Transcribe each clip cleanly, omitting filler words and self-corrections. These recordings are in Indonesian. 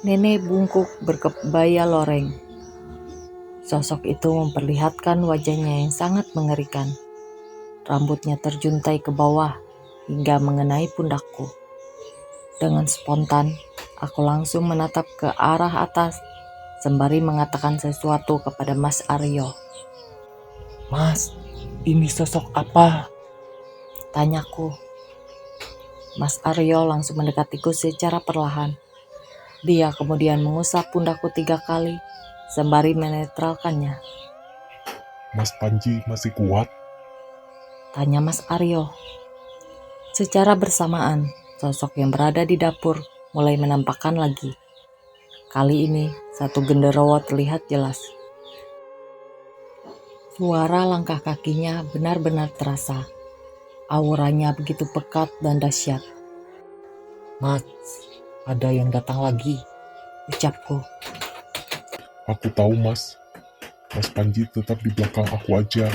Nenek bungkuk berkebaya loreng. Sosok itu memperlihatkan wajahnya yang sangat mengerikan. Rambutnya terjuntai ke bawah hingga mengenai pundakku. Dengan spontan, aku langsung menatap ke arah atas sembari mengatakan sesuatu kepada Mas Aryo. Mas, ini sosok apa? Tanyaku. Mas Aryo langsung mendekatiku secara perlahan. Dia kemudian mengusap pundakku 3 kali sembari menetralkannya. Mas Panji masih kuat? Tanya Mas Aryo. Secara bersamaan, sosok yang berada di dapur mulai menampakkan lagi. Kali ini, satu genderuwo terlihat jelas. Suara langkah kakinya benar-benar terasa. Auranya begitu pekat dan dahsyat. Mas, ada yang datang lagi, ucapku. Aku tahu mas. Mas Panji tetap di belakang aku aja.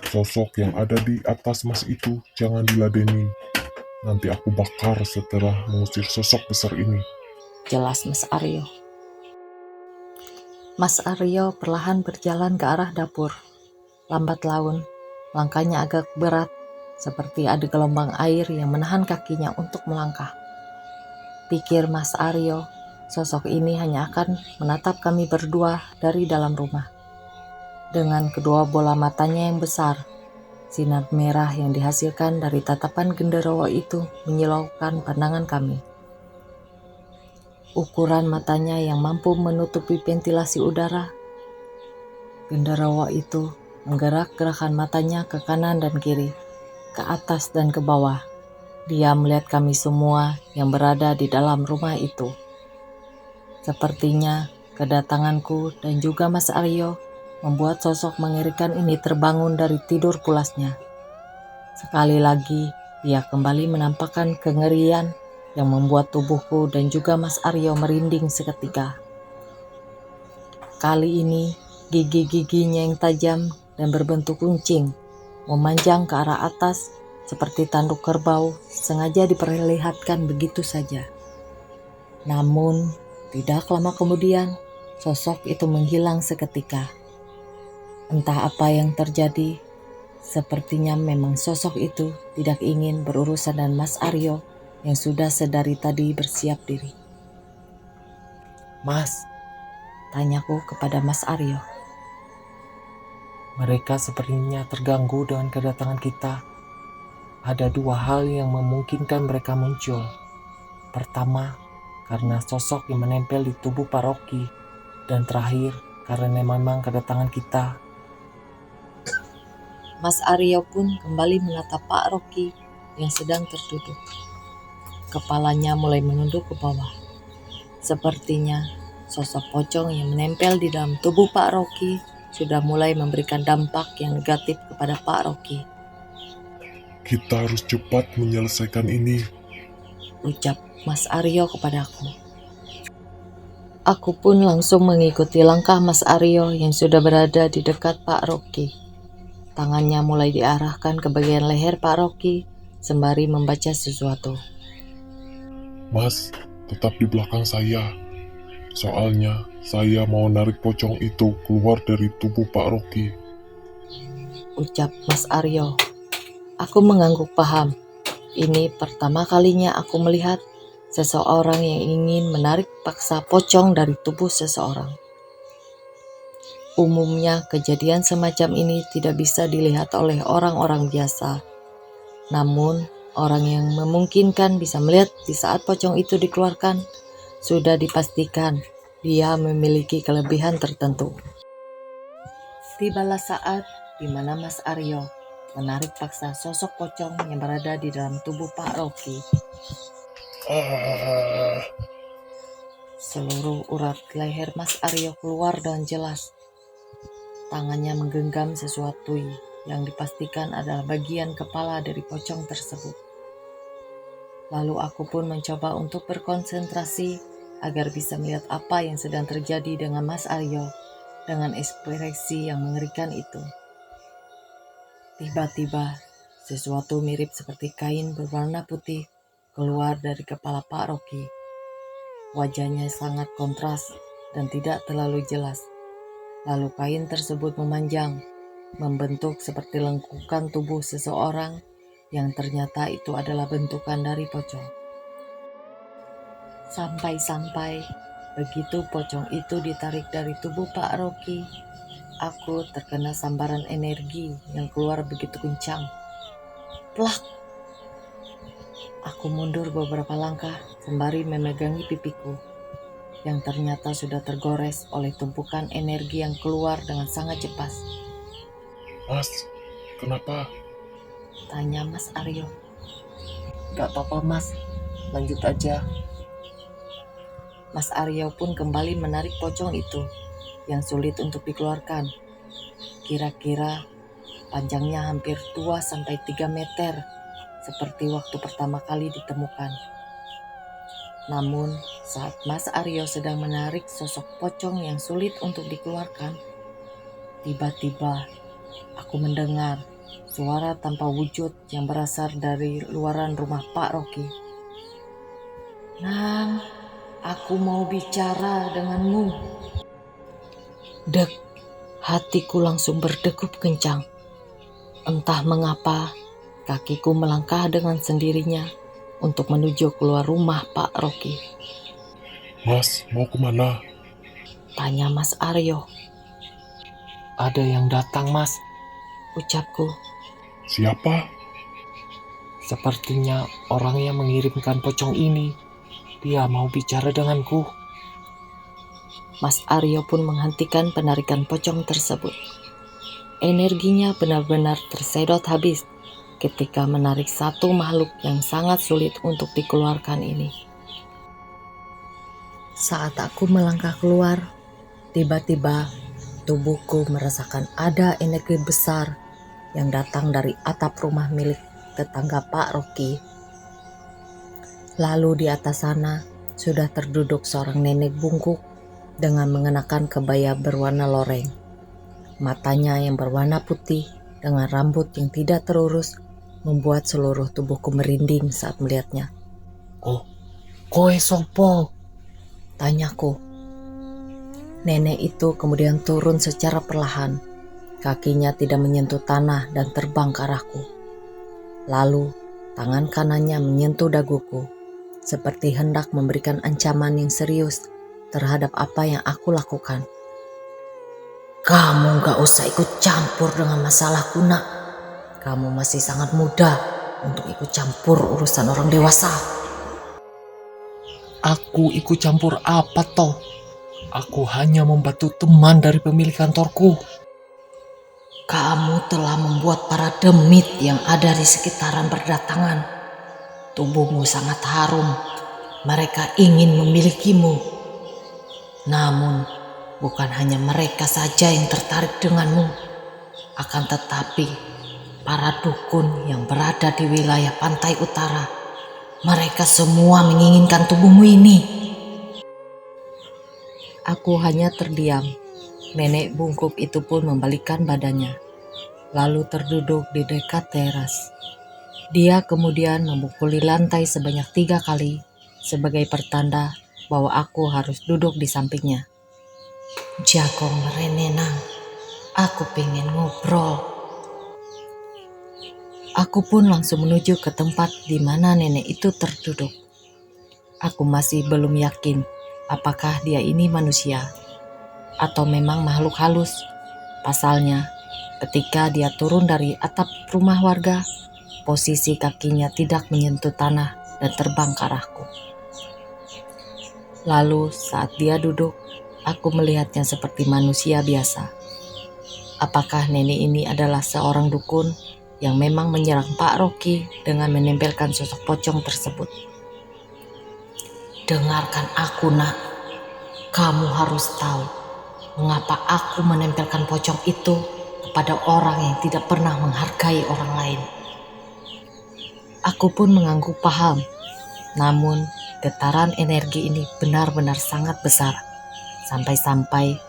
Sosok yang ada di atas mas itu jangan diladenin. Nanti aku bakar setelah mengusir sosok besar ini. Jelas Mas Aryo. Mas Aryo perlahan berjalan ke arah dapur. Lambat laun, langkahnya agak berat, seperti ada gelombang air yang menahan kakinya untuk melangkah. Pikir Mas Aryo, sosok ini hanya akan menatap kami berdua dari dalam rumah. Dengan kedua bola matanya yang besar, sinar merah yang dihasilkan dari tatapan genderuwo itu menyilaukan pandangan kami. Ukuran matanya yang mampu menutupi ventilasi udara. Genderuwo itu menggerak-gerakkan matanya ke kanan dan kiri, ke atas dan ke bawah. Dia melihat kami semua yang berada di dalam rumah itu. Sepertinya kedatanganku dan juga Mas Aryo membuat sosok mengerikan ini terbangun dari tidur pulasnya. Sekali lagi, dia kembali menampakkan kengerian yang membuat tubuhku dan juga Mas Aryo merinding seketika. Kali ini, gigi-giginya yang tajam dan berbentuk kuncing memanjang ke arah atas seperti tanduk kerbau sengaja diperlihatkan begitu saja. Namun, tidak lama kemudian, sosok itu menghilang seketika. Entah apa yang terjadi, sepertinya memang sosok itu tidak ingin berurusan dengan Mas Aryo yang sudah sedari tadi bersiap diri. Mas, tanyaku kepada Mas Aryo. Mereka sepertinya terganggu dengan kedatangan kita. Ada 2 hal yang memungkinkan mereka muncul. Pertama, karena sosok yang menempel di tubuh Pak Rocky. Dan terakhir, karena memang kedatangan kita. Mas Aryo pun kembali menatap Pak Rocky yang sedang terduduk. Kepalanya mulai menunduk ke bawah. Sepertinya sosok pocong yang menempel di dalam tubuh Pak Rocky sudah mulai memberikan dampak yang negatif kepada Pak Rocky. Kita harus cepat menyelesaikan ini, ucap Mas Aryo kepadaku. Aku pun langsung mengikuti langkah Mas Aryo yang sudah berada di dekat Pak Rocky. Tangannya mulai diarahkan ke bagian leher Pak Rocky sembari membaca sesuatu. Mas, tetap di belakang saya. Soalnya, saya mau narik pocong itu keluar dari tubuh Pak Rocky, ucap Mas Aryo. Aku mengangguk paham. Ini pertama kalinya aku melihat seseorang yang ingin menarik paksa pocong dari tubuh seseorang. Umumnya kejadian semacam ini tidak bisa dilihat oleh orang-orang biasa. Namun, orang yang memungkinkan bisa melihat di saat pocong itu dikeluarkan, sudah dipastikan dia memiliki kelebihan tertentu. Tibalah saat di mana Mas Aryo menarik paksa sosok pocong yang berada di dalam tubuh Pak Rocky. Seluruh urat leher Mas Aryo keluar dengan jelas. Tangannya menggenggam sesuatu yang dipastikan adalah bagian kepala dari pocong tersebut. Lalu aku pun mencoba untuk berkonsentrasi agar bisa melihat apa yang sedang terjadi dengan Mas Aryo dengan ekspresi yang mengerikan itu. Tiba-tiba sesuatu mirip seperti kain berwarna putih keluar dari kepala Pak Rocky. Wajahnya sangat kontras dan tidak terlalu jelas. Lalu kain tersebut memanjang, membentuk seperti lengkukan tubuh seseorang yang ternyata itu adalah bentukan dari pocong. Sampai-sampai begitu pocong itu ditarik dari tubuh Pak Rocky, aku terkena sambaran energi yang keluar begitu kencang. Plak! Aku mundur beberapa langkah sembari memegangi pipiku, yang ternyata sudah tergores oleh tumpukan energi yang keluar dengan sangat cepat. Mas, kenapa? Tanya Mas Aryo. Gak apa-apa mas, lanjut aja. Mas Aryo pun kembali menarik pocong itu yang sulit untuk dikeluarkan. Kira-kira panjangnya hampir 2-3 meter seperti waktu pertama kali ditemukan. Namun saat Mas Aryo sedang menarik sosok pocong yang sulit untuk dikeluarkan, tiba-tiba aku mendengar suara tanpa wujud yang berasal dari luaran rumah Pak Rocky. "Nang, aku mau bicara denganmu." Dek, hatiku langsung berdegup kencang. Entah mengapa, kakiku melangkah dengan sendirinya untuk menuju keluar rumah Pak Rocky. Mas, mau kemana? Tanya Mas Aryo. Ada yang datang mas, Ucapku. Siapa? sepertinya orang yang mengirimkan pocong ini. Dia mau bicara denganku. Mas Aryo pun menghentikan penarikan pocong tersebut. Energinya benar-benar tersedot habis ketika menarik satu makhluk yang sangat sulit untuk dikeluarkan ini. Saat aku melangkah keluar, tiba-tiba tubuhku merasakan ada energi besar yang datang dari atap rumah milik tetangga Pak Rocky. Lalu di atas sana sudah terduduk seorang nenek bungkuk dengan mengenakan kebaya berwarna loreng. Matanya yang berwarna putih dengan rambut yang tidak terurus membuat seluruh tubuhku merinding saat melihatnya. Koe sopo? Tanyaku. Nenek itu kemudian turun secara perlahan. Kakinya tidak menyentuh tanah dan terbang ke arahku. Lalu tangan kanannya menyentuh daguku, seperti hendak memberikan ancaman yang serius terhadap apa yang aku lakukan. "Kamu gak usah ikut campur dengan masalahku, nak. Kamu masih sangat muda untuk ikut campur urusan orang dewasa." Aku ikut campur apa toh? Aku hanya membantu teman dari pemilik kantorku. "Kamu telah membuat para demit yang ada di sekitaran berdatangan. Tubuhmu sangat harum. Mereka ingin memilikimu. Namun, bukan hanya mereka saja yang tertarik denganmu. Akan tetapi, para dukun yang berada di wilayah pantai utara, mereka semua menginginkan tubuhmu ini." Aku hanya terdiam. Nenek bungkuk itu pun membalikkan badannya, lalu terduduk di dekat teras. Dia kemudian memukuli lantai sebanyak 3 kali sebagai pertanda bahwa aku harus duduk di sampingnya. "Jago merene nang, aku pengen ngobrol." Aku pun langsung menuju ke tempat di mana nenek itu terduduk. Aku masih belum yakin apakah dia ini manusia atau memang makhluk halus. Pasalnya, ketika dia turun dari atap rumah warga, posisi kakinya tidak menyentuh tanah dan terbang ke arahku. Lalu saat dia duduk, aku melihatnya seperti manusia biasa. Apakah nenek ini adalah seorang dukun yang memang menyerang Pak Rocky dengan menempelkan sosok pocong tersebut? "Dengarkan aku, nak. Kamu harus tahu mengapa aku menempelkan pocong itu kepada orang yang tidak pernah menghargai orang lain." Aku pun mengangguk paham. Namun, getaran energi ini benar-benar sangat besar, sampai-sampai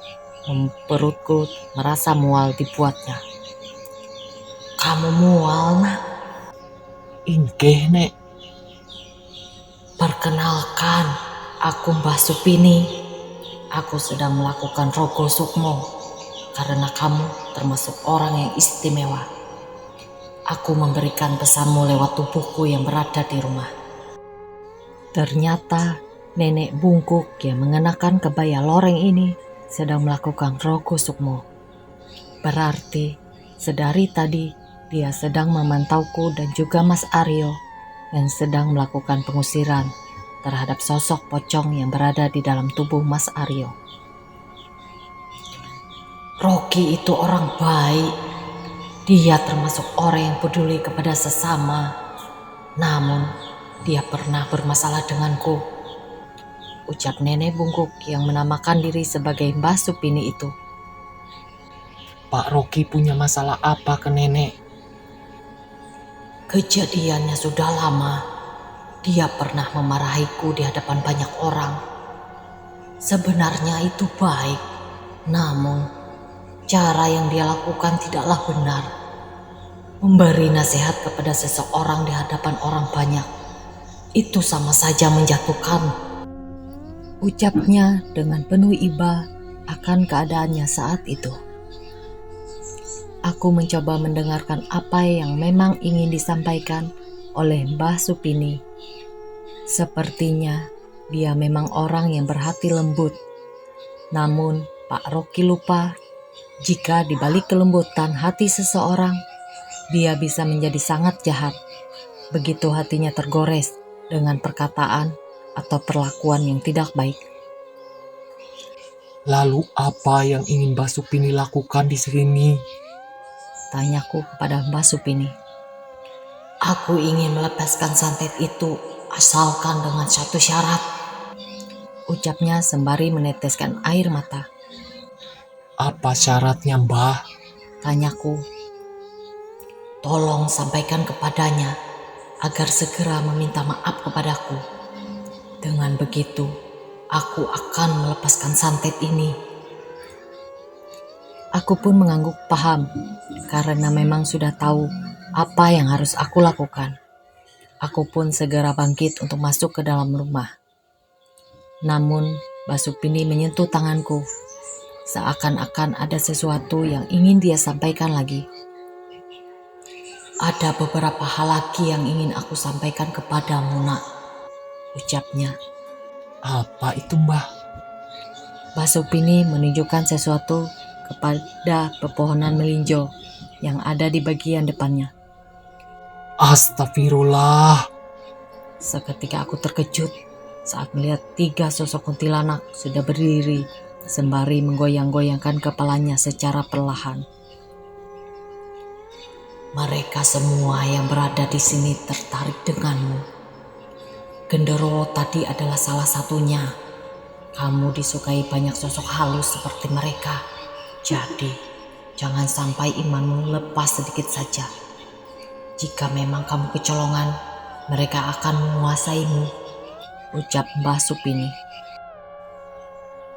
perutku merasa mual dibuatnya. "Kamu mual, nak?" Ingkeh, Nek. Perkenalkan, aku Mbah Supini. Aku sedang melakukan rogo sukmo karena kamu termasuk orang yang istimewa. Aku memberikan pesanmu lewat tubuhku yang berada di rumah. Ternyata nenek bungkuk yang mengenakan kebaya loreng ini sedang melakukan rogo sukmo. Berarti sedari tadi dia sedang memantauku dan juga Mas Aryo yang sedang melakukan pengusiran terhadap sosok pocong yang berada di dalam tubuh Mas Aryo. Rocky itu orang baik. Dia termasuk orang yang peduli kepada sesama. Namun, dia pernah bermasalah denganku. Ucap nenek bungkuk yang menamakan diri sebagai Mbah Supini itu. Pak Rocky punya masalah apa ke nenek? Kejadiannya sudah lama. Dia pernah memarahiku di hadapan banyak orang. Sebenarnya itu baik, namun cara yang dia lakukan tidaklah benar. Memberi nasihat kepada seseorang di hadapan orang banyak, itu sama saja menjatuhkan. Ucapnya dengan penuh iba akan keadaannya saat itu. Aku mencoba mendengarkan apa yang memang ingin disampaikan oleh Mbah Supini. Sepertinya dia memang orang yang berhati lembut. Namun Pak Rocky lupa jika di balik kelembutan hati seseorang, dia bisa menjadi sangat jahat begitu hatinya tergores dengan perkataan atau perlakuan yang tidak baik. Lalu apa yang ingin Mbah Supini lakukan di sini? Tanyaku kepada Mbah Supini. Aku ingin melepaskan santet itu asalkan dengan satu syarat. Ucapnya sembari meneteskan air mata. Apa syaratnya, Mbah? Tanyaku. Tolong sampaikan kepadanya agar segera meminta maaf kepadaku. Dengan begitu, aku akan melepaskan santet ini. Aku pun mengangguk paham karena memang sudah tahu apa yang harus aku lakukan. Aku pun segera bangkit untuk masuk ke dalam rumah. Namun, Mbah Supini menyentuh tanganku, seakan-akan ada sesuatu yang ingin dia sampaikan lagi. Ada beberapa hal lagi yang ingin aku sampaikan kepadamu, Nak, ucapnya. Apa itu, Mbah? Mbah Supini menunjukkan sesuatu kepada pepohonan melinjo yang ada di bagian depannya. Astagfirullah. Seketika aku terkejut saat melihat 3 sosok kuntilanak sudah berdiri sembari menggoyang-goyangkan kepalanya secara perlahan. Mereka semua yang berada di sini tertarik denganmu. Genderuwo tadi adalah salah satunya. Kamu disukai banyak sosok halus seperti mereka. Jadi, jangan sampai imanmu lepas sedikit saja. Jika memang kamu kecolongan, mereka akan menguasaimu, ucap Mbah Supini.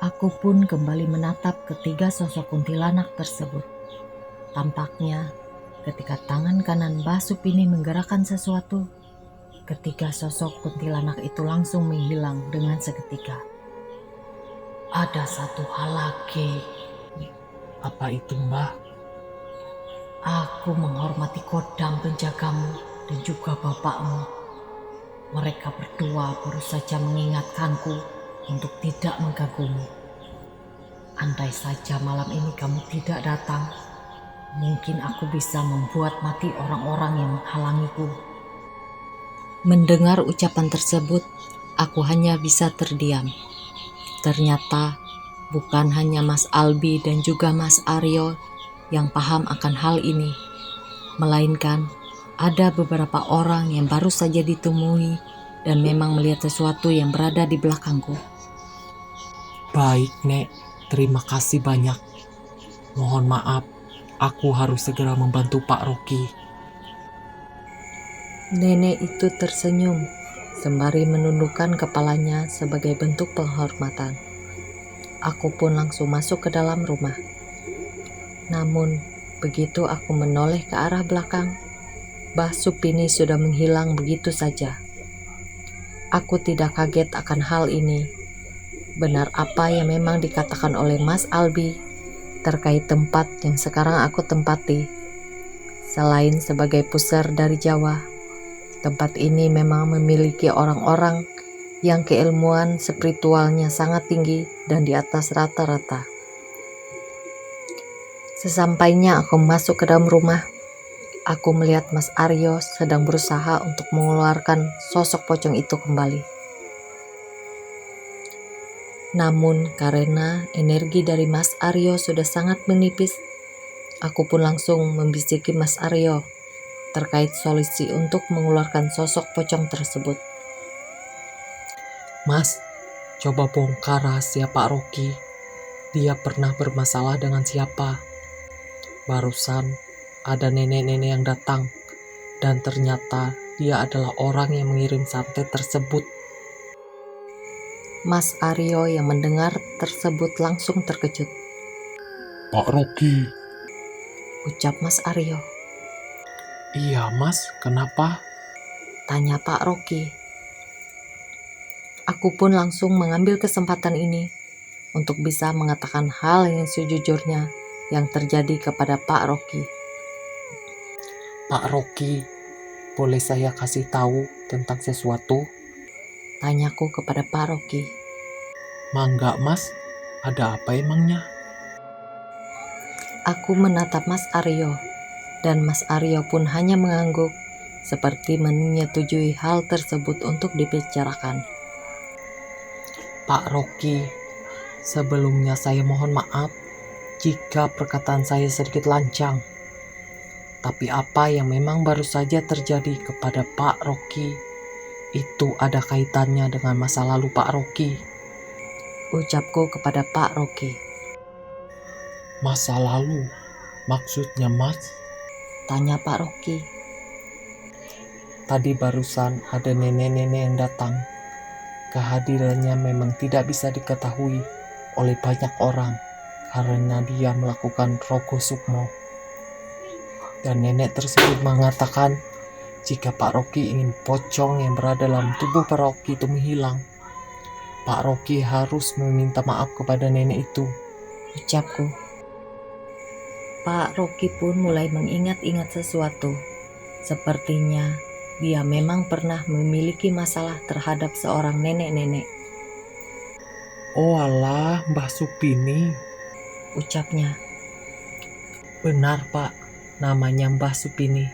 Aku pun kembali menatap ketiga sosok kuntilanak tersebut. Tampaknya ketika tangan kanan Mbah Supini menggerakkan sesuatu, ketiga sosok kuntilanak itu langsung menghilang dengan seketika. Ada satu hal lagi. Apa itu, Mbah? Aku menghormati kodam penjagamu dan juga bapakmu. Mereka berdua baru saja mengingatkanku untuk tidak mengganggumu. Andai saja malam ini kamu tidak datang, mungkin aku bisa membuat mati orang-orang yang menghalangiku. Mendengar ucapan tersebut, aku hanya bisa terdiam. Ternyata bukan hanya Mas Albi dan juga Mas Aryo yang paham akan hal ini, melainkan ada beberapa orang yang baru saja ditemui dan memang melihat sesuatu yang berada di belakangku. Baik, Nek. Terima kasih banyak. Mohon maaf, aku harus segera membantu Pak Rocky. Nenek itu tersenyum sembari menundukkan kepalanya sebagai bentuk penghormatan. Aku pun langsung masuk ke dalam rumah. Namun, begitu aku menoleh ke arah belakang, Mbah Supini sudah menghilang begitu saja. Aku tidak kaget akan hal ini. Benar apa yang memang dikatakan oleh Mas Albi terkait tempat yang sekarang aku tempati. Selain sebagai pusar dari Jawa, tempat ini memang memiliki orang-orang yang keilmuan spiritualnya sangat tinggi dan di atas rata-rata. Sesampainya aku masuk ke dalam rumah, aku melihat Mas Aryo sedang berusaha untuk mengeluarkan sosok pocong itu kembali. Namun karena energi dari Mas Aryo sudah sangat menipis, aku pun langsung membisiki Mas Aryo terkait solusi untuk mengeluarkan sosok pocong tersebut. Mas, coba bongkar rahasia Pak Rocky. Dia pernah bermasalah dengan siapa? Barusan ada nenek-nenek yang datang, dan ternyata dia adalah orang yang mengirim santet tersebut. Mas Aryo yang mendengar tersebut langsung terkejut. Pak Rocky, Ucap Mas Aryo. Iya mas, kenapa? Tanya Pak Rocky. Aku pun langsung mengambil kesempatan ini untuk bisa mengatakan hal yang sejujurnya yang terjadi kepada Pak Rocky. Pak Rocky, boleh saya kasih tahu tentang sesuatu? Tanyaku kepada Pak Rocky. Mangga mas, ada apa emangnya? Aku menatap Mas Aryo, dan Mas Aryo pun hanya mengangguk, seperti menyetujui hal tersebut untuk dibicarakan. Pak Rocky, sebelumnya saya mohon maaf jika perkataan saya sedikit lancang. Tapi apa yang memang baru saja terjadi kepada Pak Rocky, itu ada kaitannya dengan masa lalu Pak Rocky. Ucapku kepada Pak Rocky. masa lalu? Maksudnya mas? Tanya Pak Rocky. Tadi barusan ada nenek-nenek yang datang. Kehadirannya memang tidak bisa diketahui oleh banyak orang karena dia melakukan rogo sukmo. Dan nenek tersebut mengatakan jika Pak Rocky ingin pocong yang berada dalam tubuh Pak Rocky itu menghilang, Pak Rocky harus meminta maaf kepada nenek itu. Ucapku. Pak Rocky pun mulai mengingat-ingat sesuatu. Sepertinya dia memang pernah memiliki masalah terhadap seorang nenek-nenek. Oh alah, Mbah Supini. Ucapnya. Benar Pak, namanya Mbah Supini.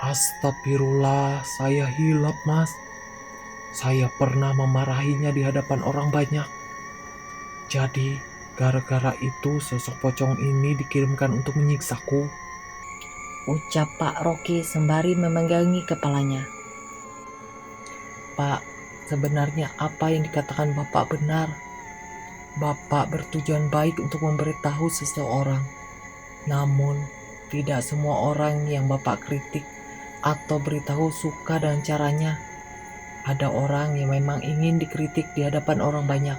Astagfirullah, saya hilap mas. Saya pernah memarahinya di hadapan orang banyak. Jadi, gara-gara itu sosok pocong ini dikirimkan untuk menyiksaku. Ucap Pak Rocky sembari memegangi kepalanya. Pak, sebenarnya apa yang dikatakan Bapak benar. Bapak bertujuan baik untuk memberitahu seseorang. Namun, tidak semua orang yang Bapak kritik atau beritahu suka dengan caranya. Ada orang yang memang ingin dikritik di hadapan orang banyak.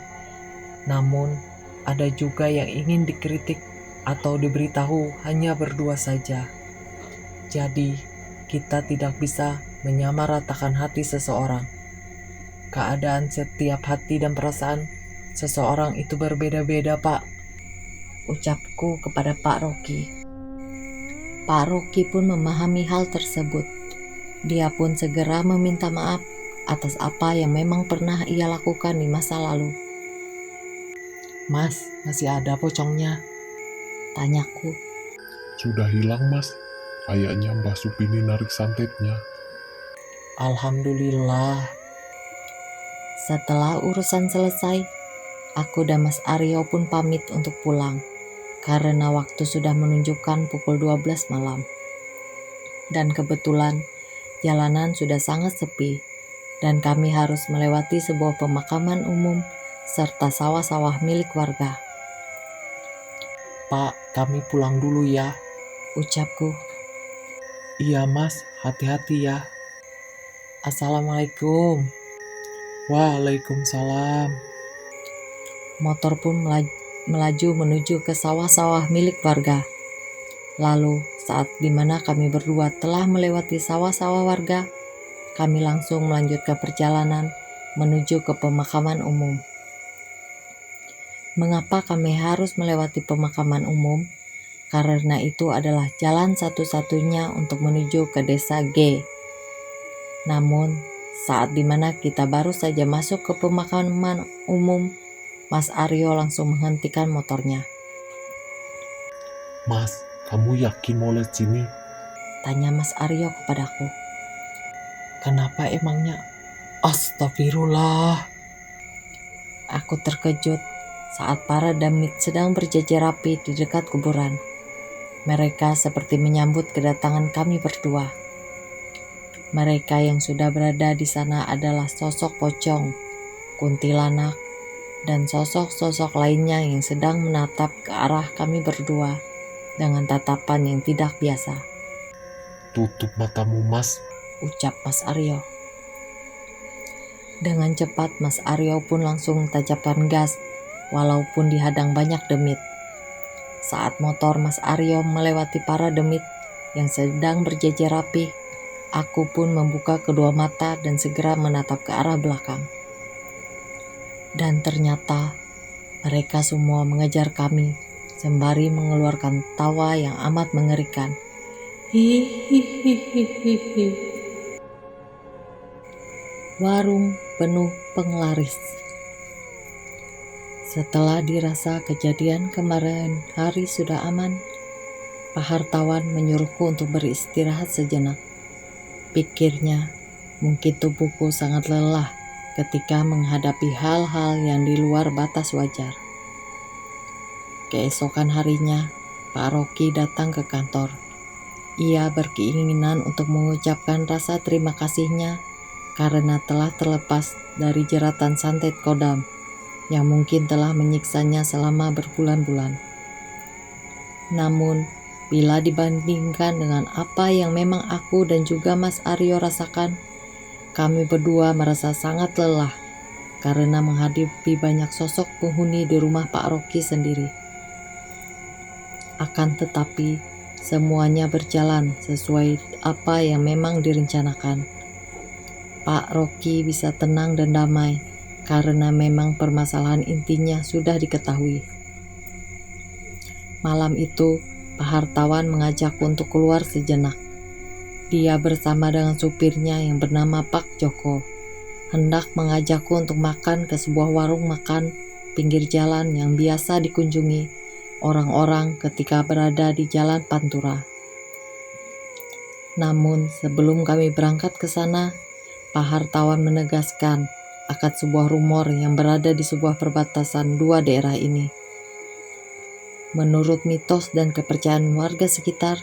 Namun, ada juga yang ingin dikritik atau diberitahu hanya berdua saja. Jadi, kita tidak bisa menyamaratakan hati seseorang. Keadaan setiap hati dan perasaan seseorang itu berbeda-beda, Pak. Ucapku kepada Pak Rocky. Pak Rocky pun memahami hal tersebut. Dia pun segera meminta maaf atas apa yang memang pernah ia lakukan di masa lalu. Mas, masih ada pocongnya? Tanyaku. Sudah hilang mas. Kayaknya Mbak Supini narik santetnya. Alhamdulillah. Setelah urusan selesai, aku dan Mas Aryo pun pamit untuk pulang karena waktu sudah menunjukkan pukul 12 malam. Dan kebetulan jalanan sudah sangat sepi dan kami harus melewati sebuah pemakaman umum serta sawah-sawah milik warga. Pak, kami pulang dulu ya. Ucapku. Iya mas, hati-hati ya. Assalamualaikum. Waalaikumsalam. Motor pun melaju menuju ke sawah-sawah milik warga. Lalu saat dimana kami berdua telah melewati sawah-sawah warga, kami langsung melanjutkan perjalanan menuju ke pemakaman umum. Mengapa kami harus melewati pemakaman umum? Karena itu adalah jalan satu-satunya untuk menuju ke desa G. Namun, saat dimana kita baru saja masuk ke pemakaman umum, Mas Aryo langsung menghentikan motornya. Mas, kamu yakin mau lewat sini? Tanya Mas Aryo kepadaku. Kenapa emangnya? Astagfirullah. Aku terkejut saat para damit sedang berjajar rapi di dekat kuburan. Mereka seperti menyambut kedatangan kami berdua. Mereka yang sudah berada di sana adalah sosok pocong, kuntilanak, dan sosok-sosok lainnya yang sedang menatap ke arah kami berdua dengan tatapan yang tidak biasa. Tutup matamu, Mas. Ucap Mas Aryo. Dengan cepat Mas Aryo pun langsung tancapkan gas walaupun dihadang banyak demit. Saat motor Mas Aryo melewati para demit yang sedang berjajar rapi, aku pun membuka kedua mata dan segera menatap ke arah belakang. Dan ternyata mereka semua mengejar kami sembari mengeluarkan tawa yang amat mengerikan. Hihihihihi. Warung penuh penglaris. Setelah dirasa kejadian kemarin hari sudah aman, Pak Hartawan menyuruhku untuk beristirahat sejenak. Pikirnya, mungkin tubuhku sangat lelah ketika menghadapi hal-hal yang di luar batas wajar. Keesokan harinya, Pak Rocky datang ke kantor. Ia berkeinginan untuk mengucapkan rasa terima kasihnya karena telah terlepas dari jeratan santet kodam yang mungkin telah menyiksanya selama berbulan-bulan. Namun, bila dibandingkan dengan apa yang memang aku dan juga Mas Aryo rasakan, kami berdua merasa sangat lelah karena menghadapi banyak sosok penghuni di rumah Pak Rocky sendiri. Akan tetapi, semuanya berjalan sesuai apa yang memang direncanakan. Pak Rocky bisa tenang dan damai karena memang permasalahan intinya sudah diketahui. Malam itu, Pak Hartawan mengajakku untuk keluar sejenak. Dia bersama dengan supirnya yang bernama Pak Joko hendak mengajakku untuk makan ke sebuah warung makan pinggir jalan yang biasa dikunjungi orang-orang ketika berada di Jalan Pantura. Namun sebelum kami berangkat ke sana, Pak Hartawan menegaskan akan sebuah rumor yang berada di sebuah perbatasan dua daerah ini. Menurut mitos dan kepercayaan warga sekitar,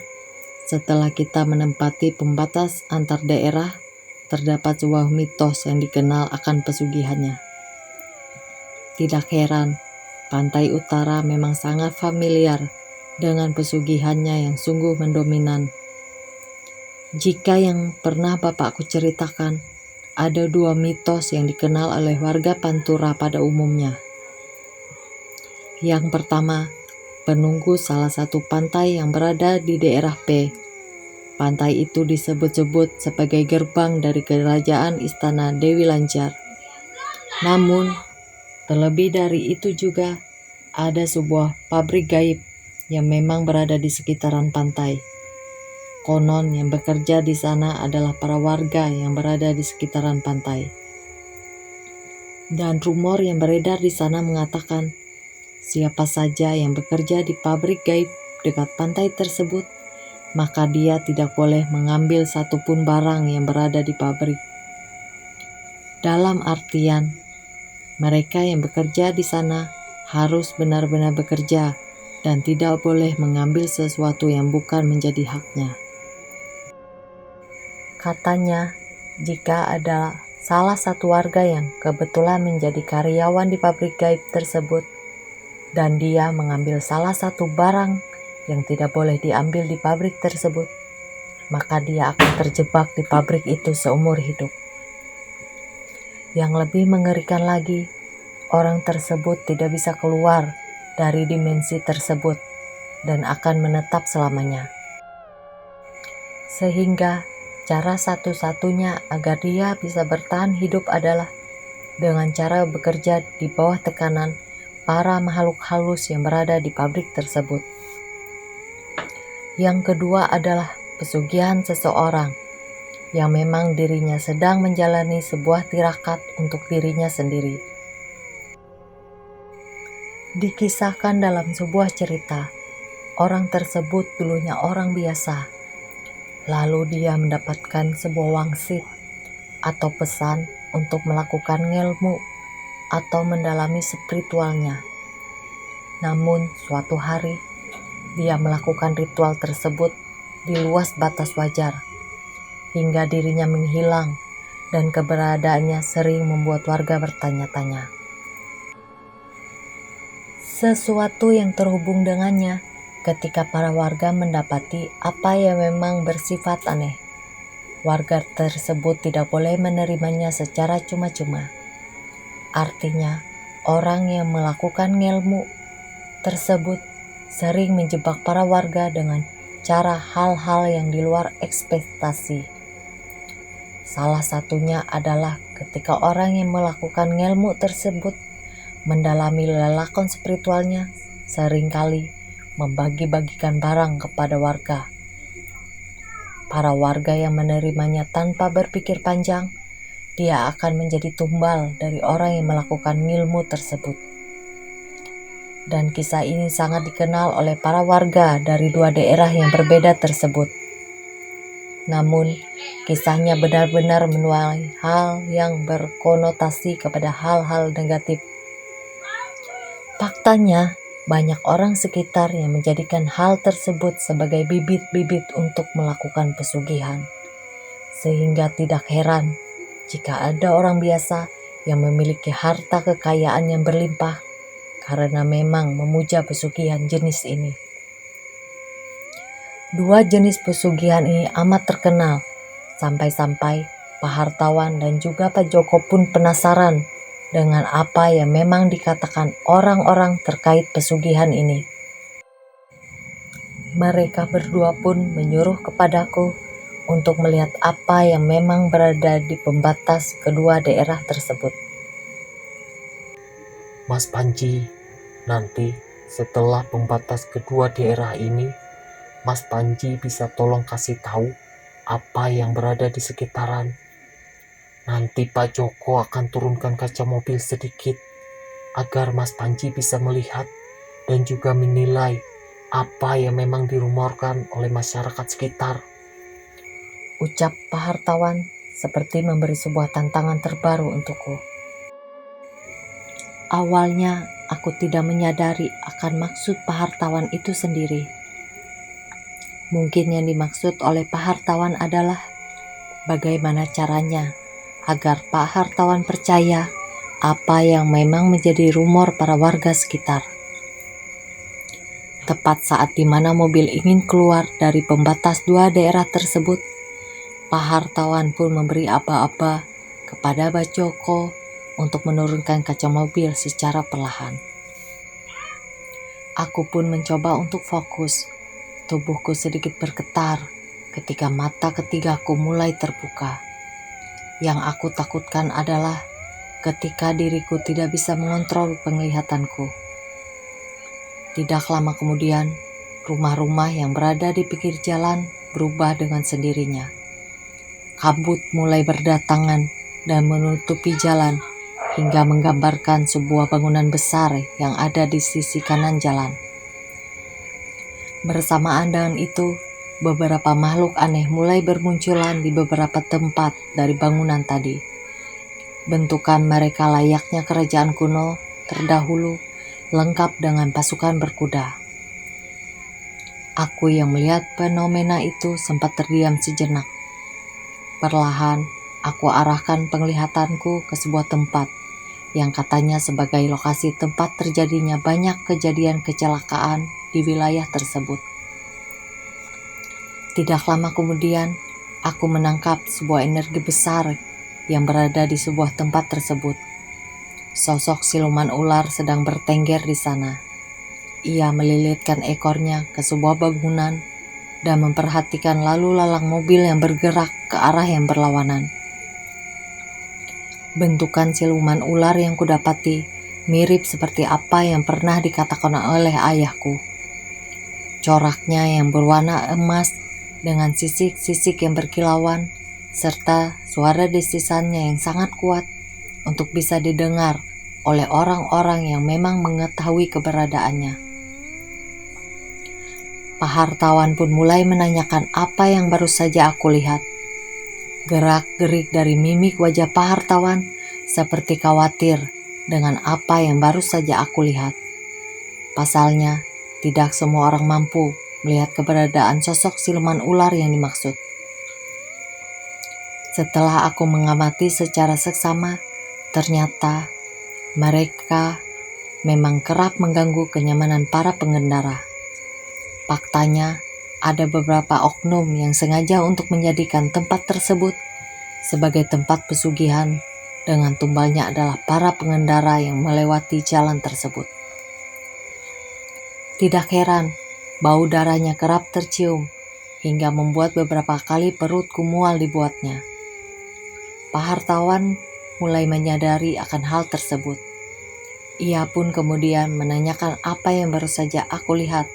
setelah kita menempati pembatas antar daerah, terdapat sebuah mitos yang dikenal akan pesugihannya. Tidak heran, pantai utara memang sangat familiar dengan pesugihannya yang sungguh mendominan. Jika yang pernah bapakku ceritakan, ada dua mitos yang dikenal oleh warga Pantura pada umumnya. Yang pertama, penunggu salah satu pantai yang berada di daerah P. Pantai itu disebut-sebut sebagai gerbang dari kerajaan istana Dewi Lancar. Namun, terlebih dari itu juga, ada sebuah pabrik gaib yang memang berada di sekitaran pantai. Konon yang bekerja di sana adalah para warga yang berada di sekitaran pantai. Dan rumor yang beredar di sana mengatakan, siapa saja yang bekerja di pabrik gaib dekat pantai tersebut, maka dia tidak boleh mengambil satupun barang yang berada di pabrik. Dalam artian, mereka yang bekerja di sana harus benar-benar bekerja dan tidak boleh mengambil sesuatu yang bukan menjadi haknya. Katanya, jika ada salah satu warga yang kebetulan menjadi karyawan di pabrik gaib tersebut dan dia mengambil salah satu barang yang tidak boleh diambil di pabrik tersebut, maka dia akan terjebak di pabrik itu seumur hidup. Yang lebih mengerikan lagi, orang tersebut tidak bisa keluar dari dimensi tersebut dan akan menetap selamanya. Sehingga cara satu-satunya agar dia bisa bertahan hidup adalah dengan cara bekerja di bawah tekanan para makhluk halus yang berada di pabrik tersebut. Yang kedua adalah pesugihan seseorang yang memang dirinya sedang menjalani sebuah tirakat untuk dirinya sendiri. Dikisahkan dalam sebuah cerita, orang tersebut dulunya orang biasa. Lalu dia mendapatkan sebuah wangsit atau pesan untuk melakukan ngelmu atau mendalami spiritualnya. Namun suatu hari dia melakukan ritual tersebut di luas batas wajar, hingga dirinya menghilang dan keberadaannya sering membuat warga bertanya-tanya. Sesuatu yang terhubung dengannya ketika para warga mendapati apa yang memang bersifat aneh. Warga tersebut tidak boleh menerimanya secara cuma-cuma. Artinya, orang yang melakukan ngelmu tersebut sering menjebak para warga dengan cara hal-hal yang di luar ekspektasi. Salah satunya adalah ketika orang yang melakukan ngelmu tersebut mendalami lelakon spiritualnya, seringkali membagi-bagikan barang kepada warga. Para warga yang menerimanya tanpa berpikir panjang, dia akan menjadi tumbal dari orang yang melakukan ilmu tersebut. Dan kisah ini sangat dikenal oleh para warga dari dua daerah yang berbeda tersebut. Namun, kisahnya benar-benar menuai hal yang berkonotasi kepada hal-hal negatif. Faktanya, banyak orang sekitar yang menjadikan hal tersebut sebagai bibit-bibit untuk melakukan pesugihan. Sehingga tidak heran jika ada orang biasa yang memiliki harta kekayaan yang berlimpah karena memang memuja pesugihan jenis ini. Dua jenis pesugihan ini amat terkenal, sampai-sampai Pak Hartawan dan juga Pak Joko pun penasaran dengan apa yang memang dikatakan orang-orang terkait pesugihan ini. Mereka berdua pun menyuruh kepadaku untuk melihat apa yang memang berada di pembatas kedua daerah tersebut. Mas Panji, nanti setelah pembatas kedua daerah ini, Mas Panji bisa tolong kasih tahu apa yang berada di sekitaran. Nanti Pak Joko akan turunkan kaca mobil sedikit agar Mas Panji bisa melihat dan juga menilai apa yang memang dirumorkan oleh masyarakat sekitar. Ucap Pak Hartawan seperti memberi sebuah tantangan terbaru untukku. Awalnya aku tidak menyadari akan maksud Pak Hartawan itu sendiri. Mungkin yang dimaksud oleh Pak Hartawan adalah bagaimana caranya agar Pak Hartawan percaya apa yang memang menjadi rumor para warga sekitar. Tepat saat di mana mobil ingin keluar dari pembatas dua daerah tersebut, Pak Hartawan pun memberi aba-aba kepada Pak Joko untuk menurunkan kaca mobil secara perlahan. Aku pun mencoba untuk fokus. Tubuhku sedikit bergetar ketika mata ketigaku mulai terbuka. Yang aku takutkan adalah ketika diriku tidak bisa mengontrol penglihatanku. Tidak lama kemudian, rumah-rumah yang berada di pinggir jalan berubah dengan sendirinya. Kabut mulai berdatangan dan menutupi jalan hingga menggambarkan sebuah bangunan besar yang ada di sisi kanan jalan. Bersamaan dengan itu, beberapa makhluk aneh mulai bermunculan di beberapa tempat dari bangunan tadi. Bentukan mereka layaknya kerajaan kuno terdahulu, lengkap dengan pasukan berkuda. Aku yang melihat fenomena itu sempat terdiam sejenak. Perlahan, aku arahkan penglihatanku ke sebuah tempat yang katanya sebagai lokasi tempat terjadinya banyak kejadian kecelakaan di wilayah tersebut. Tidak lama kemudian, aku menangkap sebuah energi besar yang berada di sebuah tempat tersebut. Sosok siluman ular sedang bertengger di sana. Ia melilitkan ekornya ke sebuah bangunan dan memperhatikan lalu lalang mobil yang bergerak ke arah yang berlawanan. Bentukan siluman ular yang kudapati mirip seperti apa yang pernah dikatakan oleh ayahku. Coraknya yang berwarna emas dengan sisik-sisik yang berkilauan, serta suara desisannya yang sangat kuat untuk bisa didengar oleh orang-orang yang memang mengetahui keberadaannya. Pak Hartawan pun mulai menanyakan apa yang baru saja aku lihat. Gerak-gerik dari mimik wajah Pak Hartawan seperti khawatir dengan apa yang baru saja aku lihat. Pasalnya, tidak semua orang mampu melihat keberadaan sosok siluman ular yang dimaksud. Setelah aku mengamati secara seksama, ternyata mereka memang kerap mengganggu kenyamanan para pengendara. Faktanya, ada beberapa oknum yang sengaja untuk menjadikan tempat tersebut sebagai tempat pesugihan dengan tumbalnya adalah para pengendara yang melewati jalan tersebut. Tidak heran, bau darahnya kerap tercium hingga membuat beberapa kali perutku mual dibuatnya. Pak Hartawan mulai menyadari akan hal tersebut. Ia pun kemudian menanyakan apa yang baru saja aku lihat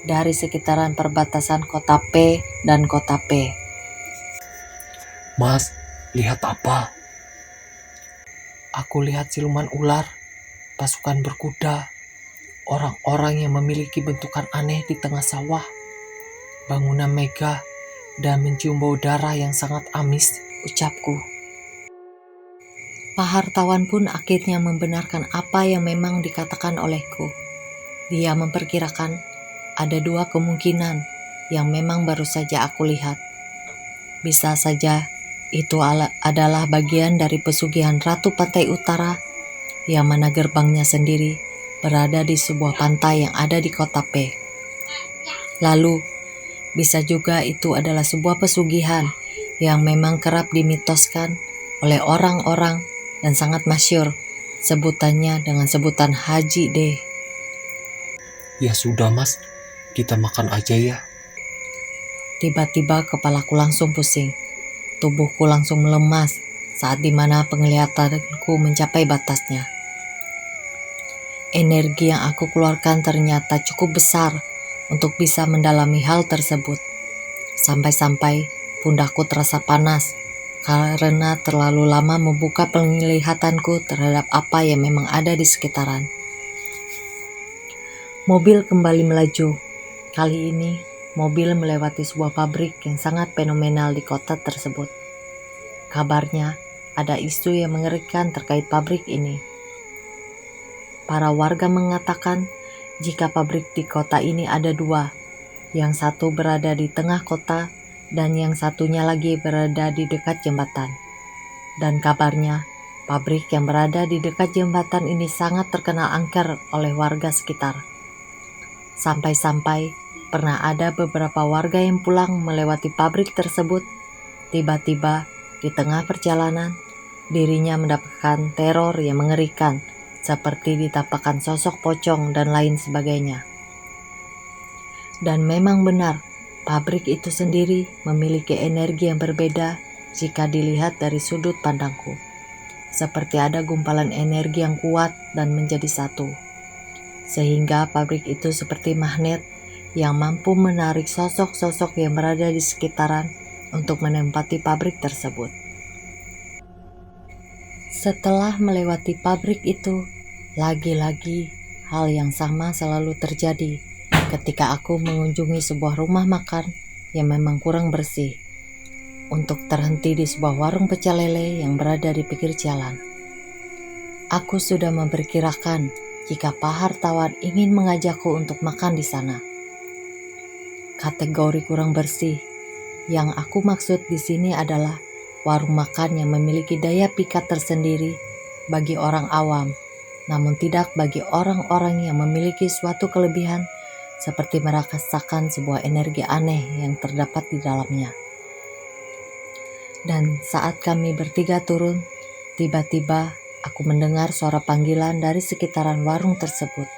dari sekitaran perbatasan kota P dan kota P. Mas, lihat apa? Aku lihat siluman ular, pasukan berkuda, orang-orang yang memiliki bentukan aneh di tengah sawah, bangunan megah, dan mencium bau darah yang sangat amis, ucapku. Pak Hartawan pun akhirnya membenarkan apa yang memang dikatakan olehku. Dia memperkirakan ada dua kemungkinan yang memang baru saja aku lihat. Bisa saja itu adalah bagian dari pesugihan Ratu Pantai Utara yang mana gerbangnya sendiri berada di sebuah pantai yang ada di kota P. Lalu, bisa juga itu adalah sebuah pesugihan yang memang kerap dimitoskan oleh orang-orang dan sangat masyhur, sebutannya dengan sebutan Haji D. Ya sudah mas, kita makan aja ya. Tiba-tiba kepalaku langsung pusing. Tubuhku langsung melemas saat dimana penglihatanku mencapai batasnya. Energi yang aku keluarkan ternyata cukup besar untuk bisa mendalami hal tersebut. Sampai-sampai pundakku terasa panas karena terlalu lama membuka penglihatanku terhadap apa yang memang ada di sekitaran. Mobil kembali melaju. Kali ini, mobil melewati sebuah pabrik yang sangat fenomenal di kota tersebut. Kabarnya, ada isu yang mengerikan terkait pabrik ini. Para warga mengatakan jika pabrik di kota ini ada dua, yang satu berada di tengah kota dan yang satunya lagi berada di dekat jembatan. Dan kabarnya, pabrik yang berada di dekat jembatan ini sangat terkenal angker oleh warga sekitar. Sampai-sampai pernah ada beberapa warga yang pulang melewati pabrik tersebut. Tiba-tiba di tengah perjalanan, dirinya mendapatkan teror yang mengerikan seperti ditampakkan sosok pocong dan lain sebagainya. Dan memang benar, pabrik itu sendiri memiliki energi yang berbeda jika dilihat dari sudut pandangku. Seperti ada gumpalan energi yang kuat dan menjadi satu. Sehingga pabrik itu seperti magnet yang mampu menarik sosok-sosok yang berada di sekitaran untuk menempati pabrik tersebut. Setelah melewati pabrik itu, lagi-lagi hal yang sama selalu terjadi ketika aku mengunjungi sebuah rumah makan yang memang kurang bersih untuk terhenti di sebuah warung pecel lele yang berada di pinggir jalan. Aku sudah memperkirakan jika Pak Hartawan ingin mengajakku untuk makan di sana. Kategori kurang bersih yang aku maksud di sini adalah warung makan yang memiliki daya pikat tersendiri bagi orang awam, namun tidak bagi orang-orang yang memiliki suatu kelebihan seperti merasakan sebuah energi aneh yang terdapat di dalamnya. Dan saat kami bertiga turun, tiba-tiba aku mendengar suara panggilan dari sekitaran warung tersebut.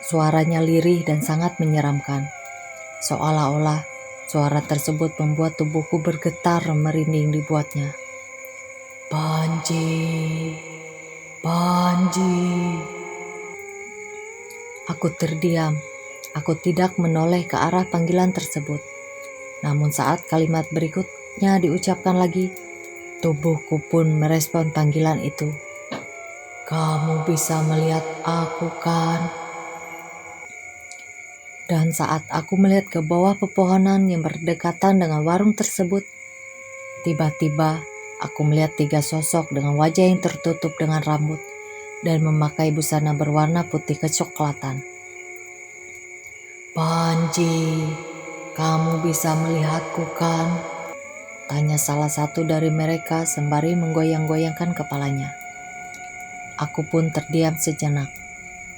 Suaranya lirih dan sangat menyeramkan. Seolah-olah suara tersebut membuat tubuhku bergetar merinding dibuatnya. Panji, Panji. Aku terdiam. Aku tidak menoleh ke arah panggilan tersebut. Namun saat kalimat berikutnya diucapkan lagi, tubuhku pun merespon panggilan itu. Kamu bisa melihat aku kan? Dan saat aku melihat ke bawah pepohonan yang berdekatan dengan warung tersebut, tiba-tiba aku melihat 3 sosok dengan wajah yang tertutup dengan rambut dan memakai busana berwarna putih kecoklatan. Panji, kamu bisa melihatku kan? Tanya salah satu dari mereka sembari menggoyang-goyangkan kepalanya. Aku pun terdiam sejenak.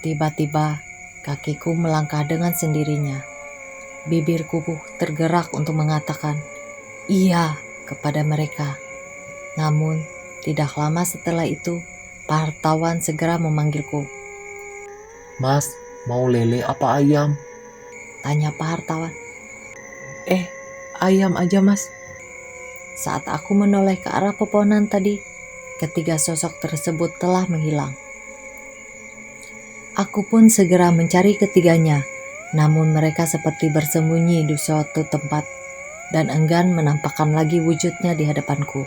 Tiba-tiba kakiku melangkah dengan sendirinya. Bibirku tergerak untuk mengatakan iya kepada mereka. Namun tidak lama setelah itu, Pak Hartawan segera memanggilku. Mas, mau lele apa ayam? Tanya Pak Hartawan. Ayam aja mas. Saat aku menoleh ke arah pepohonan tadi, ketiga sosok tersebut telah menghilang. Aku pun segera mencari ketiganya, namun mereka seperti bersembunyi di suatu tempat dan enggan menampakkan lagi wujudnya di hadapanku.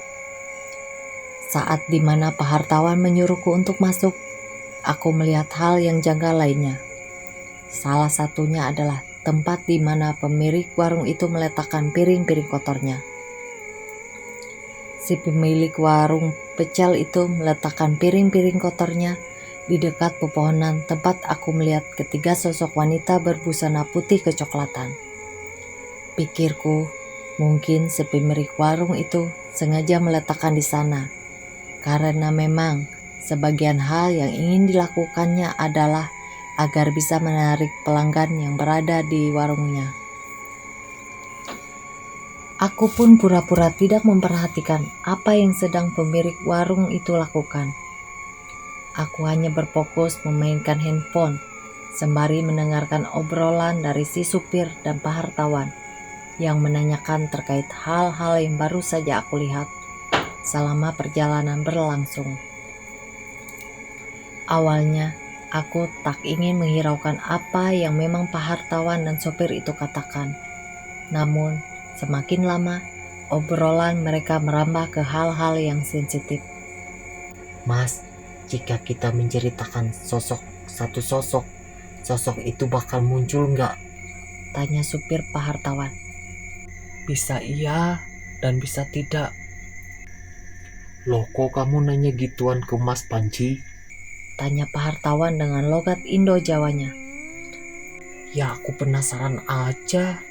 Saat dimana Pak Hartawan menyuruhku untuk masuk, aku melihat hal yang janggal lainnya. Salah satunya adalah tempat di mana pemilik warung itu meletakkan piring-piring kotornya. Si pemilik warung pecel itu meletakkan piring-piring kotornya di dekat pepohonan tempat aku melihat ketiga sosok wanita berbusana putih kecoklatan. Pikirku, mungkin si pemilik warung itu sengaja meletakkan di sana, karena memang sebagian hal yang ingin dilakukannya adalah agar bisa menarik pelanggan yang berada di warungnya. Aku pun pura-pura tidak memperhatikan apa yang sedang pemilik warung itu lakukan. Aku hanya berfokus memainkan handphone sembari mendengarkan obrolan dari si supir dan Pak Hartawan yang menanyakan terkait hal-hal yang baru saja aku lihat selama perjalanan berlangsung. Awalnya, aku tak ingin menghiraukan apa yang memang Pak Hartawan dan sopir itu katakan. Namun, semakin lama, obrolan mereka merambah ke hal-hal yang sensitif. Mas, jika kita menceritakan satu sosok itu bakal muncul nggak? Tanya supir Pak Hartawan. Bisa iya dan bisa tidak. Loh, kok kamu nanya gituan ke Mas Panji? Tanya Pak Hartawan dengan logat Indo-Jawanya. Ya, aku penasaran aja.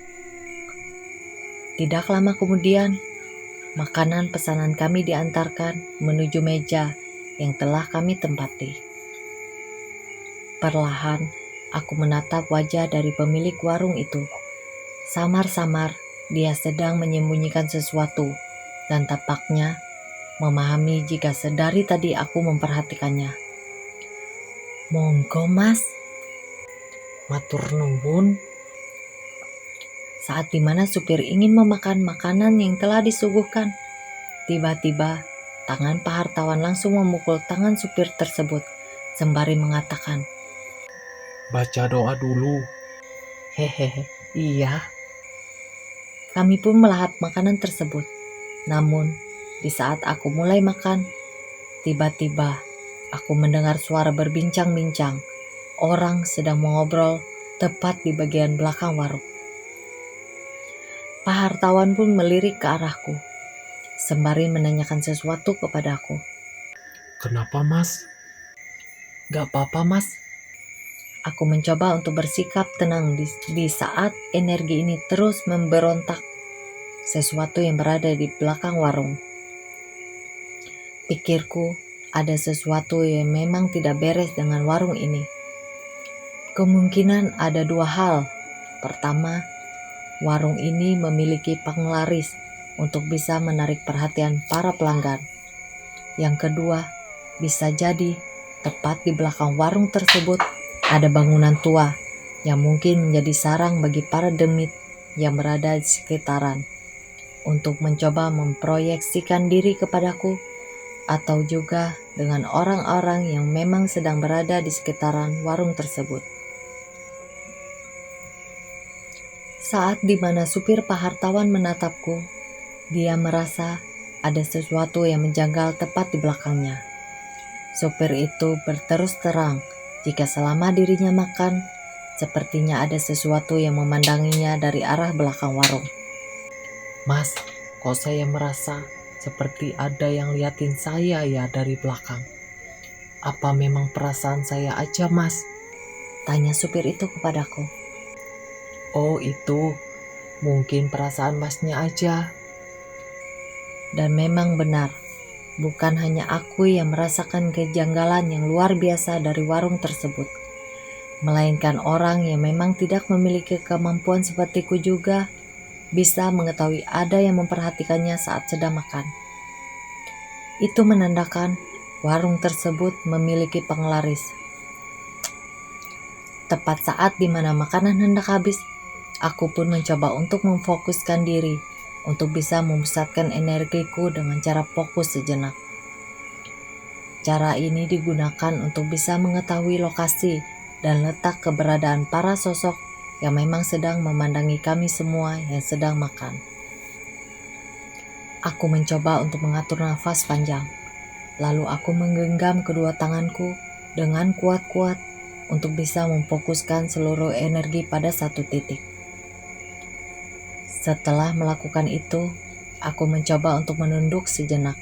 Tidak lama kemudian, makanan pesanan kami diantarkan menuju meja yang telah kami tempati. Perlahan, aku menatap wajah dari pemilik warung itu. Samar-samar, dia sedang menyembunyikan sesuatu dan tampaknya memahami jika sedari tadi aku memperhatikannya. Monggo mas. Matur nuwun. Saat dimana supir ingin memakan makanan yang telah disuguhkan, tiba-tiba tangan Pak Hartawan langsung memukul tangan supir tersebut sembari mengatakan, Baca doa dulu. hehehe, iya. Kami pun melahap makanan tersebut. Namun, di saat aku mulai makan, tiba-tiba aku mendengar suara berbincang-bincang. Orang sedang mengobrol tepat di bagian belakang warung. Pak Hartawan pun melirik ke arahku, sembari menanyakan sesuatu kepadaku. Kenapa mas? Gak apa-apa mas. Aku mencoba untuk bersikap tenang di saat energi ini terus memberontak sesuatu yang berada di belakang warung. Pikirku, ada sesuatu yang memang tidak beres dengan warung ini. Kemungkinan ada 2 hal. Pertama, warung ini memiliki penglaris untuk bisa menarik perhatian para pelanggan. Yang kedua, bisa jadi tepat di belakang warung tersebut ada bangunan tua yang mungkin menjadi sarang bagi para demit yang berada di sekitaran untuk mencoba memproyeksikan diri kepadaku atau juga dengan orang-orang yang memang sedang berada di sekitaran warung tersebut. Saat dimana supir Pak Hartawan menatapku, dia merasa ada sesuatu yang menjanggal tepat di belakangnya. Supir itu berterus terang jika selama dirinya makan, sepertinya ada sesuatu yang memandanginya dari arah belakang warung. Mas, kok saya merasa seperti ada yang liatin saya ya dari belakang. Apa memang perasaan saya aja, Mas? Tanya supir itu kepadaku. Oh itu, mungkin perasaan Masnya aja. Dan memang benar, bukan hanya aku yang merasakan kejanggalan yang luar biasa dari warung tersebut, melainkan orang yang memang tidak memiliki kemampuan sepertiku juga bisa mengetahui ada yang memperhatikannya saat sedang makan. Itu menandakan warung tersebut memiliki penglaris. Tepat saat di mana makanan hendak habis, aku pun mencoba untuk memfokuskan diri untuk bisa memusatkan energiku dengan cara fokus sejenak. Cara ini digunakan untuk bisa mengetahui lokasi dan letak keberadaan para sosok yang memang sedang memandangi kami semua yang sedang makan. Aku mencoba untuk mengatur nafas panjang, lalu aku menggenggam kedua tanganku dengan kuat-kuat untuk bisa memfokuskan seluruh energi pada satu titik. Setelah melakukan itu, aku mencoba untuk menunduk sejenak,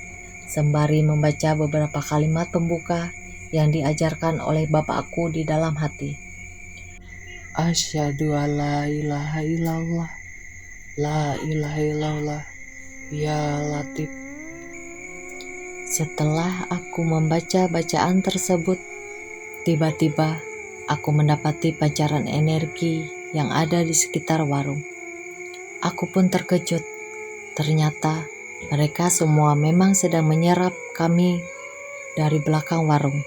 sembari membaca beberapa kalimat pembuka yang diajarkan oleh bapakku di dalam hati. Asyhadu alla ilaha illallah, la ilaha illallah, ya Latif. Setelah aku membaca bacaan tersebut, tiba-tiba aku mendapati pancaran energi yang ada di sekitar warung. Aku pun terkejut. Ternyata mereka semua memang sedang menyerap kami dari belakang warung.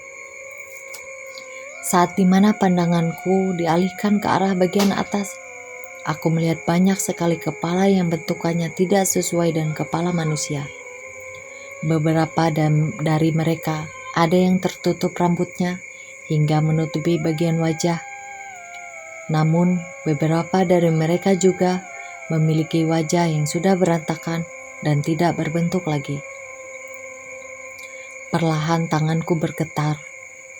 Saat dimana pandanganku dialihkan ke arah bagian atas, aku melihat banyak sekali kepala yang bentukannya tidak sesuai dengan kepala manusia. Beberapa dari mereka ada yang tertutup rambutnya hingga menutupi bagian wajah. Namun beberapa dari mereka juga memiliki wajah yang sudah berantakan dan tidak berbentuk lagi. Perlahan tanganku bergetar,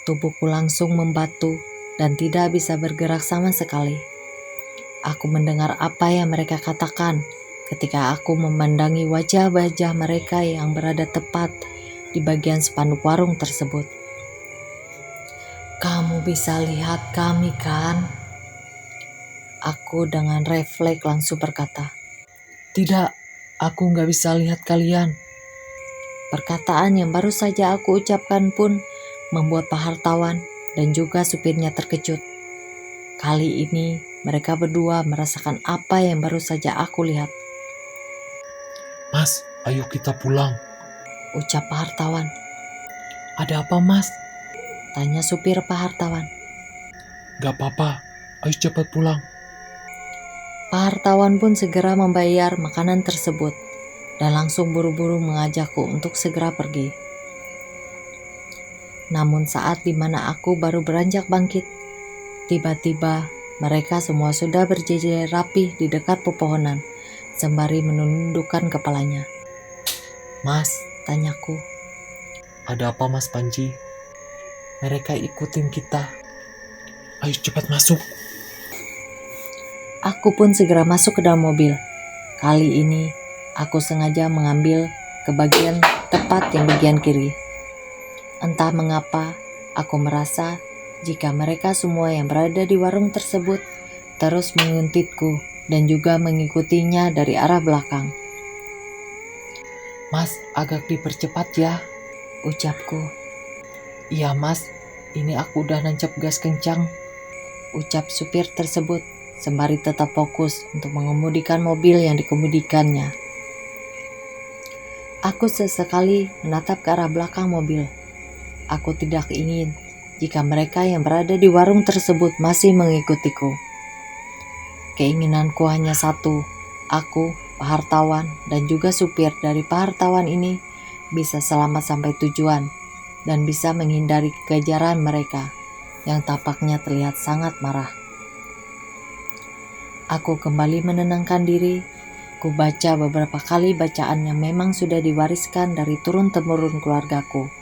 tubuhku langsung membatu dan tidak bisa bergerak sama sekali. Aku mendengar apa yang mereka katakan ketika aku memandangi wajah-wajah mereka yang berada tepat di bagian spanduk warung tersebut. "Kamu bisa lihat kami kan?" Aku dengan refleks langsung berkata. Tidak, aku nggak bisa lihat kalian. Perkataan yang baru saja aku ucapkan pun membuat Pak Hartawan dan juga supirnya terkejut. Kali ini mereka berdua merasakan apa yang baru saja aku lihat. Mas, ayo kita pulang. Ucap Pak Hartawan. Ada apa, Mas? Tanya supir Pak Hartawan. Gak apa-apa, ayo cepat pulang. Pak Hartawan pun segera membayar makanan tersebut dan langsung buru-buru mengajakku untuk segera pergi. Namun saat dimana aku baru beranjak bangkit, tiba-tiba mereka semua sudah berjejer rapi di dekat pepohonan, sembari menundukkan kepalanya. Mas, Tanyaku. ada apa Mas Panji? Mereka ikutin kita. Ayo cepat masuk. Aku pun segera masuk ke dalam mobil. Kali ini aku sengaja mengambil ke bagian tepat yang bagian kiri. Entah mengapa aku merasa jika mereka semua yang berada di warung tersebut terus menguntitku dan juga mengikutinya dari arah belakang. Mas, agak dipercepat ya, Ucapku. Iya Mas, ini aku udah nancap gas kencang. Ucap supir tersebut sembari tetap fokus untuk mengemudikan mobil yang dikemudikannya. Aku sesekali menatap ke arah belakang mobil. Aku tidak ingin jika mereka yang berada di warung tersebut masih mengikutiku. Keinginanku hanya satu, aku, Pak Hartawan, dan juga supir dari Pak Hartawan ini bisa selamat sampai tujuan dan bisa menghindari kejaran mereka yang tampaknya terlihat sangat marah. Aku kembali menenangkan diri. Ku baca beberapa kali bacaan yang memang sudah diwariskan dari turun-temurun keluargaku,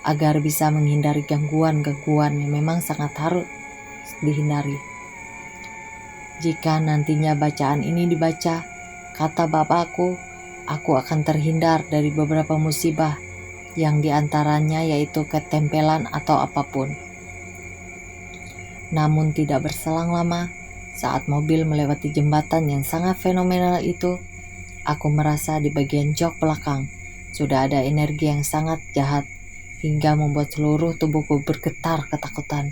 agar bisa menghindari gangguan-gangguan yang memang sangat harus dihindari. Jika nantinya bacaan ini dibaca, kata bapakku, aku akan terhindar dari beberapa musibah yang diantaranya yaitu ketempelan atau apapun. Namun tidak berselang lama, saat mobil melewati jembatan yang sangat fenomenal itu, aku merasa di bagian jok belakang sudah ada energi yang sangat jahat hingga membuat seluruh tubuhku bergetar ketakutan.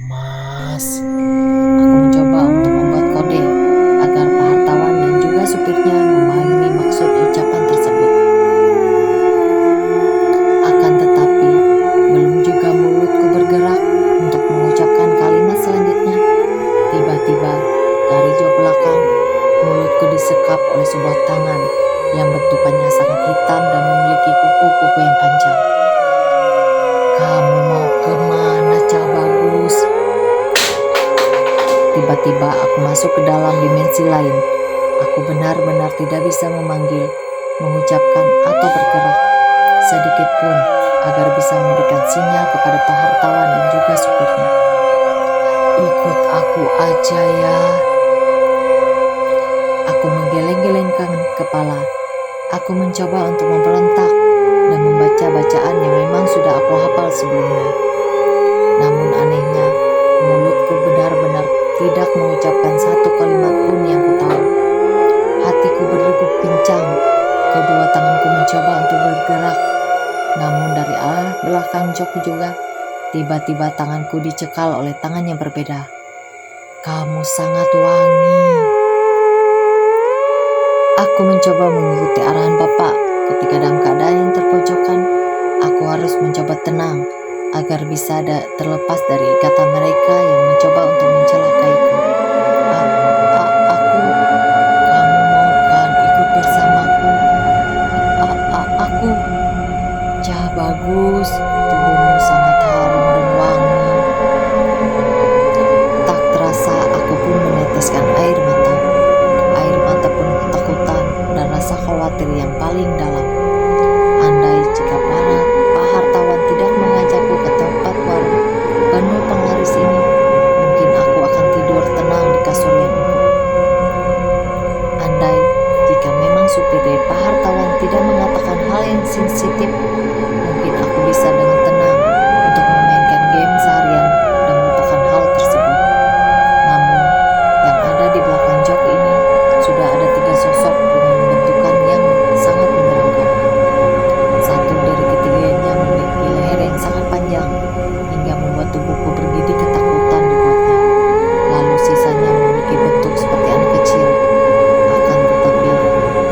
Mas, Aku mencoba untuk membuat kode agar Pak Hartawan dan juga supirnya memahami maksud ucapan tersebut. Akan tetapi, belum juga mulutku bergerak untuk mengucapkan kalimat selanjutnya, tiba-tiba dari jok belakang, mulutku disekap oleh sebuah tangan yang bentukannya sangat hitam dan memiliki kuku-kuku yang panjang. Kamu mau kemana, Cah Bagus? Tiba-tiba aku masuk ke dalam dimensi lain. Aku benar-benar tidak bisa memanggil, mengucapkan atau bergerak sedikit pun agar bisa memberikan sinyal kepada Pak Hartawan dan juga supirnya. Ikut aku aja ya. Aku menggeleng-gelengkan kepala. Aku mencoba untuk memberontak dan membaca bacaan yang memang sudah aku hafal sebelumnya. Namun anehnya, mulutku benar-benar tidak mengucapkan satu kalimat pun yang ku tahu. Hatiku berdegup kencang. Kedua tanganku mencoba untuk bergerak. Namun dari arah belakang jok juga, tiba-tiba tanganku dicekal oleh tangan yang berbeda. Kamu sangat wangi. Aku mencoba mengikuti arahan Bapak. Ketika dalam keadaan yang terpojokan, aku harus mencoba tenang agar bisa terlepas dari ikatan mereka yang mencoba untuk mencelakaiku. Kamu mau kan ikut bersamaku? Aku, Cah Bagus, tubuhmu sangat harum dan wangi. Tak terasa aku pun meneteskan air mata. Air mata penuh ketakutan dan rasa khawatir yang paling dalam. Andai jika Pak Hartawan tidak mengajakku ke tempat warung penuh penglaris ini, mungkin aku akan tidur tenang di kasur yang empuk. Andai jika memang supir dari Pak Hartawan tidak mengatakan hal yang sensitif, mungkin aku bisa dengan tenang untuk memainkan game seharian dan melupakan hal tersebut. Namun, yang ada di belakang jok ini sudah ada 3 sosok dengan bentukan yang sangat menyeramkan. Satu dari ketiganya memiliki leher yang sangat panjang hingga membuat tubuhku bergidik ketakutan dibuatnya. Lalu sisanya memiliki bentuk seperti anak kecil. Akan tetapi,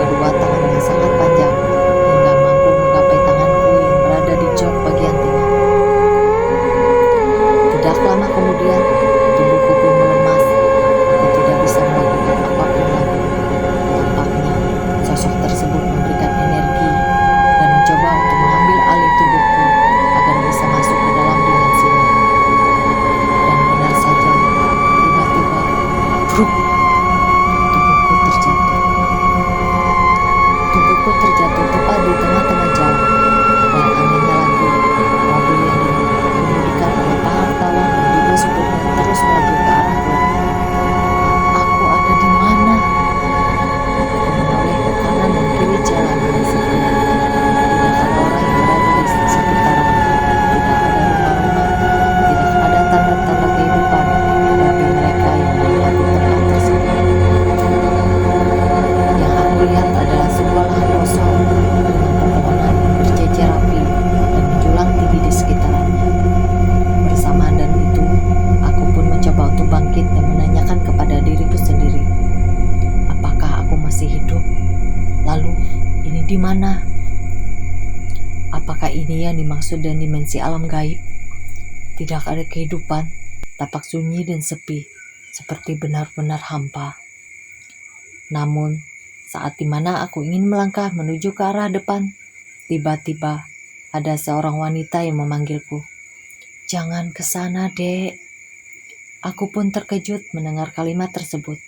kedua tangannya sangat panjang hingga mampu menggapai tanganku yang berada di jok bagian tengah. Tidak lama kemudian, tubuhku pun melemas. Aku tidak bisa melakukan apapun lagi. Tampaknya, sosok tersebut memberikan energi dan mencoba untuk mengambil alih tubuhku agar bisa masuk ke dalam dimensinya. Dan benar saja, tiba-tiba, bruk, tubuhku terjatuh. Tubuhku terjatuh tepat di tengah-tengah jalan. Dan anehnya lagi, mobil yang dikemudikan oleh Pak Hartawan dan juga supirnya terus melaju ke arahku. Aku ada di mana? Aku menoleh ke kanan dan kiri jalan dengan sepi. Tidak ada orang yang berada di sekitaran. Tidak ada rumah-rumah. Tidak ada tanda-tanda kehidupan bagi mereka yang melewati tempat tersebut. Yang aku lihat adalah sebuah lahan kosong dengan pepohonan berjejer rapi dan menjulang tinggi di sekitarnya. Bersamaan dengan itu, aku pun mencoba untuk bangkit dan menanyakan kepada diriku sendiri, apakah aku masih hidup? Lalu, ini di mana? Apakah ini yang dimaksud dengan dimensi alam gaib? Tidak ada kehidupan, tampak sunyi dan sepi, seperti benar-benar hampa. Namun, saat dimana aku ingin melangkah menuju ke arah depan, tiba-tiba ada seorang wanita yang memanggilku. "Jangan ke sana, Dek." Aku pun terkejut mendengar kalimat tersebut.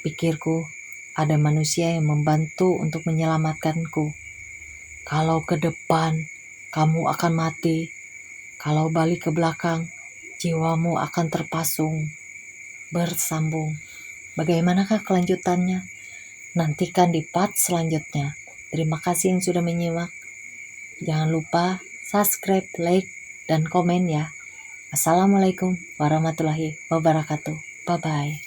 Pikirku, ada manusia yang membantu untuk menyelamatkanku. Kalau ke depan, kamu akan mati. Kalau balik ke belakang, jiwamu akan terpasung. Bersambung. Bagaimanakah kelanjutannya? Nantikan di part selanjutnya. Terima kasih yang sudah menyimak. Jangan lupa subscribe, like, dan komen ya. Assalamualaikum warahmatullahi wabarakatuh. Bye-bye.